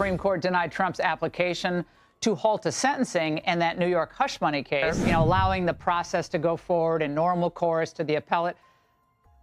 Supreme Court denied Trump's application to halt a sentencing in that New York hush money case, allowing the process to go forward in normal course to the appellate.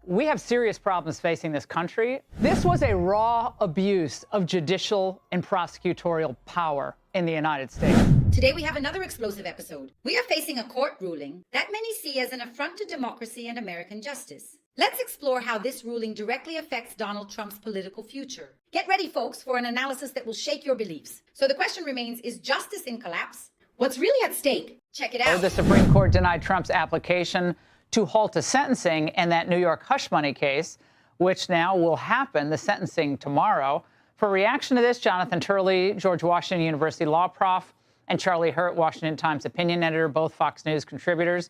We have serious problems facing this country. This was a raw abuse of judicial and prosecutorial power in the United States. Today we have another explosive episode. We are facing a court ruling that many see as an affront to democracy and American justice. Let's explore how this ruling directly affects Donald Trump's political future. Get ready, folks, for an analysis that will shake your beliefs. So the question remains, is justice in collapse? What's really at stake? Check it out. The Supreme Court denied Trump's application to halt a sentencing in that New York hush money case, which now will happen, the sentencing tomorrow. For reaction to this, Jonathan Turley, George Washington University law prof, and Charlie Hurt, Washington Times opinion editor, both Fox News contributors.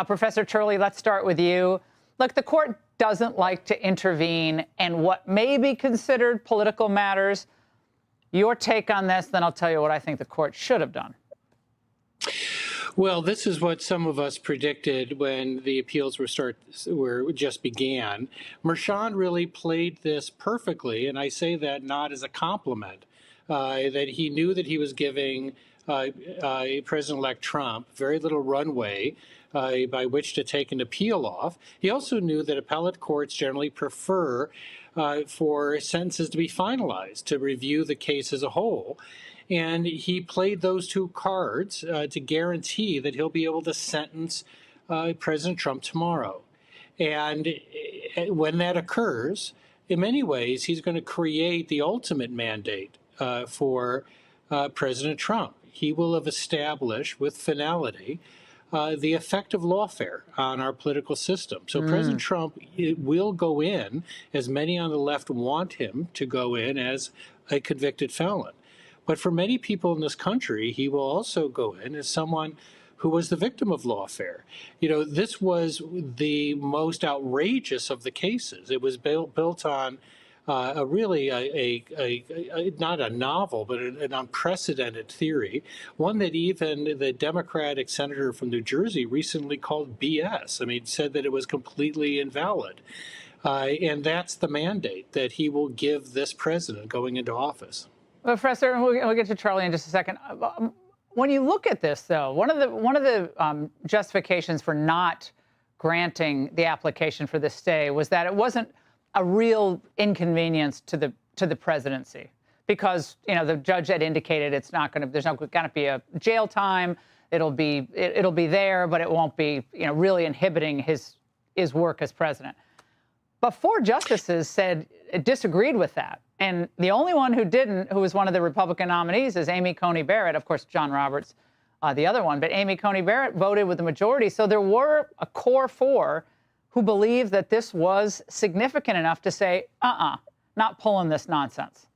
Professor Turley, let's start with you. Look, the court doesn't like to intervene in what may be considered political matters. Your take on this, then I'll tell you what I think the court should have done. Well, this is what some of us predicted when the appeals were just began. Merchan really played this perfectly, and I say that not as a compliment, that he knew that he was giving President-elect Trump very little runway by which to take an appeal off. He also knew that appellate courts generally prefer for sentences to be finalized, to review the case as a whole. And he played those two cards to guarantee that he'll be able to sentence President Trump tomorrow. And when that occurs, in many ways, he's going to create the ultimate mandate for President Trump. He will have established with finality the effect of lawfare on our political system. So President Trump will go in, as many on the left want him to go in, as a convicted felon. But for many people in this country, he will also go in as someone who was the victim of lawfare. You know, this was the most outrageous of the cases. It was built on not a novel, but an unprecedented theory, one that even the Democratic senator from New Jersey recently called BS. I mean, said that it was completely invalid. And that's the mandate that he will give this president going into office. Well, Professor, we'll get to Charlie in just a second. When you look at this, though, one of the justifications for not granting the application for this stay was that it wasn't a real inconvenience to the presidency, because the judge had indicated there's not going to be a jail time. It'll be there, but it won't be really inhibiting his work as president. But four justices said it disagreed with that. And the only one who didn't, who was one of the Republican nominees, is Amy Coney Barrett. Of course, John Roberts, the other one. But Amy Coney Barrett voted with the majority. So there were a core four who believed that this was significant enough to say, not pulling this nonsense.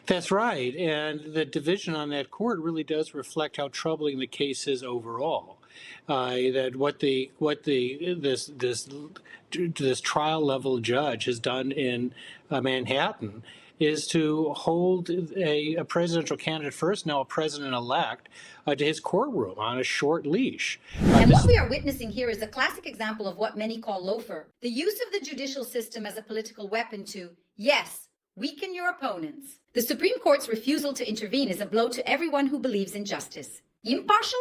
That's right. And the division on that court really does reflect how troubling the case is overall. That this trial level judge has done in Manhattan is to hold a presidential candidate first, now a president-elect, to his courtroom on a short leash. And what we are witnessing here is a classic example of what many call loafer, the use of the judicial system as a political weapon to, yes, weaken your opponents. The Supreme Court's refusal to intervene is a blow to everyone who believes in justice. Impartial?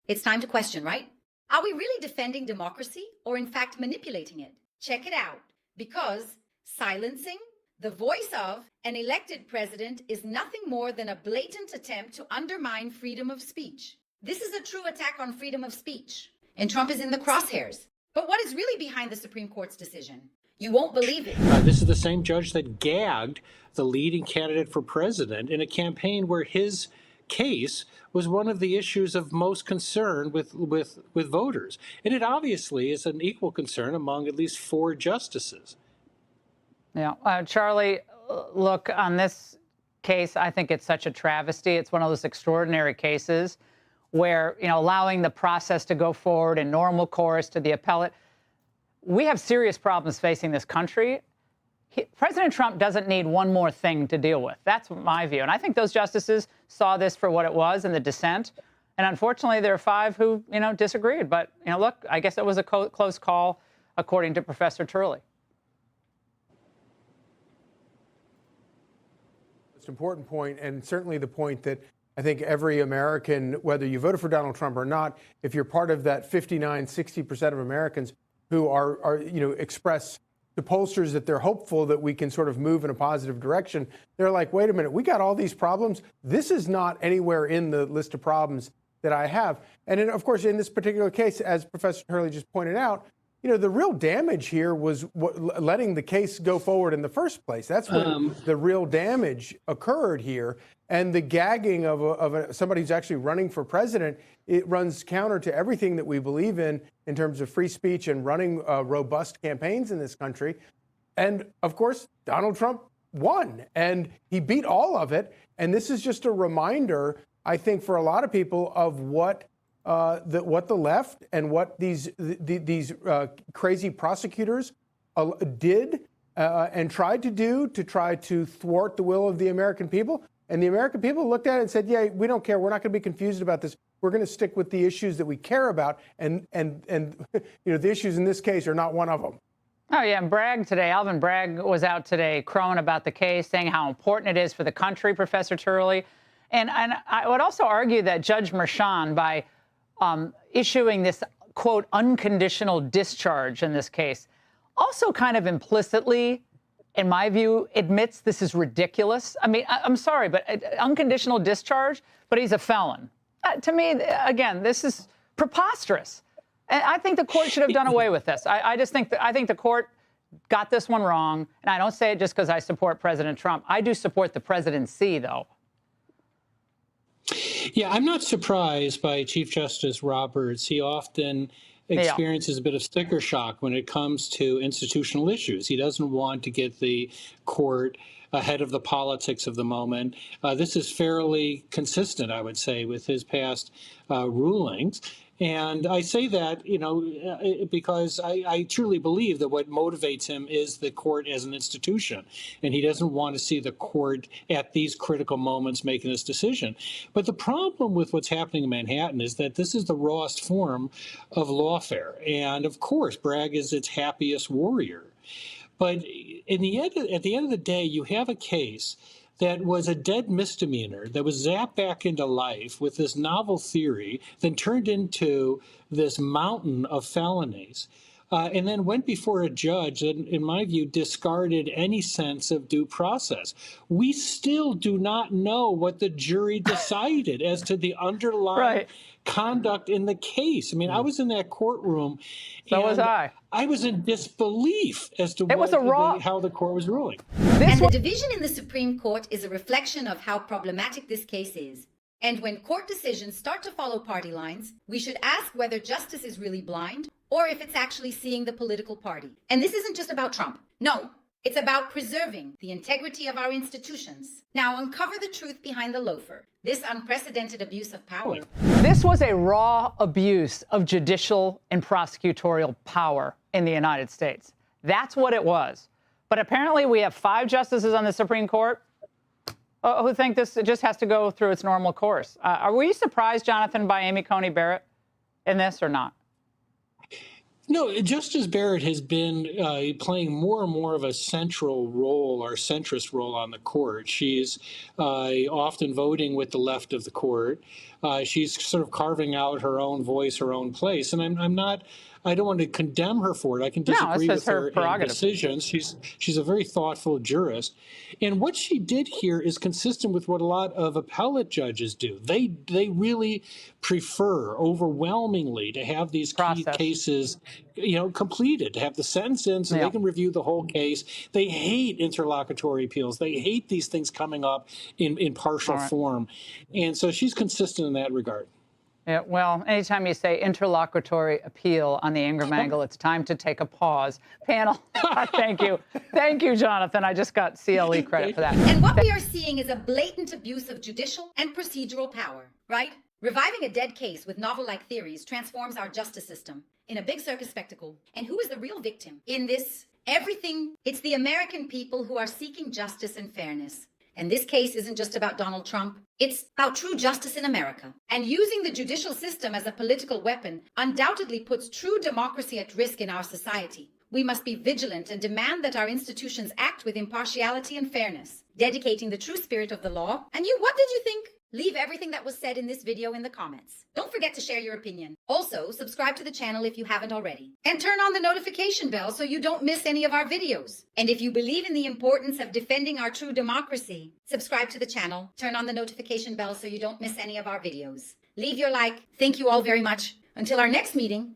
It's time to question, right? Are we really defending democracy or in fact manipulating it? Check it out. Because silencing the voice of an elected president is nothing more than a blatant attempt to undermine freedom of speech. This is a true attack on freedom of speech, and Trump is in the crosshairs. But what is really behind the Supreme Court's decision? You won't believe it. This is the same judge that gagged the leading candidate for president in a campaign where his case was one of the issues of most concern with voters. And it obviously is an equal concern among at least four justices. Yeah. Charlie, look, on this case, I think it's such a travesty. It's one of those extraordinary cases where, allowing the process to go forward in normal course to the appellate. We have serious problems facing this country. President Trump doesn't need one more thing to deal with. That's my view. And I think those justices saw this for what it was in the dissent. And unfortunately, there are five who, disagreed. But, look, I guess it was a close call, according to Professor Turley. most important point, and certainly the point that I think every American, whether you voted for Donald Trump or not, if you're part of that 59, 60% of Americans who are express to pollsters that they're hopeful that we can sort of move in a positive direction, they're like, wait a minute, we got all these problems. This is not anywhere in the list of problems that I have. And then, of course, in this particular case, as Professor Turley just pointed out, the real damage here was letting the case go forward in the first place. That's when the real damage occurred here. And the gagging of somebody who's actually running for president, it runs counter to everything that we believe in terms of free speech and running robust campaigns in this country. And, of course, Donald Trump won, and he beat all of it. And this is just a reminder, I think, for a lot of people of what the left and what these crazy prosecutors did and tried to do to try to thwart the will of the American people. And the American people looked at it and said, yeah, we don't care. We're not going to be confused about this. We're going to stick with the issues that we care about. And the issues in this case are not one of them. Oh, yeah. And Bragg today, Alvin Bragg was out today crowing about the case, saying how important it is for the country, Professor Turley. And I would also argue that Judge Merchan, by issuing this, quote, unconditional discharge in this case, also kind of implicitly, in my view, admits this is ridiculous. I mean, I'm sorry, but unconditional discharge, but he's a felon. To me, again, this is preposterous. And I think the court should have done away with this. I think the court got this one wrong. And I don't say it just because I support President Trump. I do support the presidency, though. Yeah, I'm not surprised by Chief Justice Roberts. He often experiences a bit of sticker shock when it comes to institutional issues. He doesn't want to get the court ahead of the politics of the moment. This is fairly consistent, I would say, with his past rulings. And I say that, because I truly believe that what motivates him is the court as an institution. And he doesn't want to see the court at these critical moments making this decision. But the problem with what's happening in Manhattan is that this is the rawest form of lawfare. And of course, Bragg is its happiest warrior. But at the end of the day, you have a case that was a dead misdemeanor that was zapped back into life with this novel theory, then turned into this mountain of felonies, and then went before a judge that, in my view, discarded any sense of due process. We still do not know what the jury decided as to the underlying conduct in the case. I mean, I was in that courtroom. So was I. I was in disbelief as to how the court was ruling. And the division in the Supreme Court is a reflection of how problematic this case is. And when court decisions start to follow party lines, we should ask whether justice is really blind or if it's actually seeing the political party. And this isn't just about Trump. No, it's about preserving the integrity of our institutions. Now uncover the truth behind the loafer, this unprecedented abuse of power. This was a raw abuse of judicial and prosecutorial power in the United States. That's what it was. But apparently we have 5 justices on the Supreme Court who think this just has to go through its normal course. Are we surprised, Jonathan, by Amy Coney Barrett in this or not? No, Justice Barrett has been playing more and more of a central role or centrist role on the court. She's often voting with the left of the court. She's sort of carving out her own voice, her own place. And I don't want to condemn her for it. I can disagree with her decisions. She's a very thoughtful jurist. And what she did here is consistent with what a lot of appellate judges do. They really prefer overwhelmingly to have these key cases completed, to have the sentence in so they can review the whole case. They hate interlocutory appeals. They hate these things coming up in partial form. And so she's consistent in that regard. Yeah, well, anytime you say interlocutory appeal on the Ingram angle, it's time to take a pause. Panel, thank you. Thank you, Jonathan. I just got CLE credit for that. And what we are seeing is a blatant abuse of judicial and procedural power, right? Reviving a dead case with novel-like theories transforms our justice system in a big circus spectacle. And who is the real victim in this everything? It's the American people who are seeking justice and fairness. And this case isn't just about Donald Trump. It's about true justice in America. And using the judicial system as a political weapon undoubtedly puts true democracy at risk in our society. We must be vigilant and demand that our institutions act with impartiality and fairness, dedicating the true spirit of the law. And you, what did you think? Leave everything that was said in this video in the comments. Don't forget to share your opinion. Also, subscribe to the channel if you haven't already. And turn on the notification bell so you don't miss any of our videos. And if you believe in the importance of defending our true democracy, subscribe to the channel, turn on the notification bell so you don't miss any of our videos. Leave your like. Thank you all very much. Until our next meeting.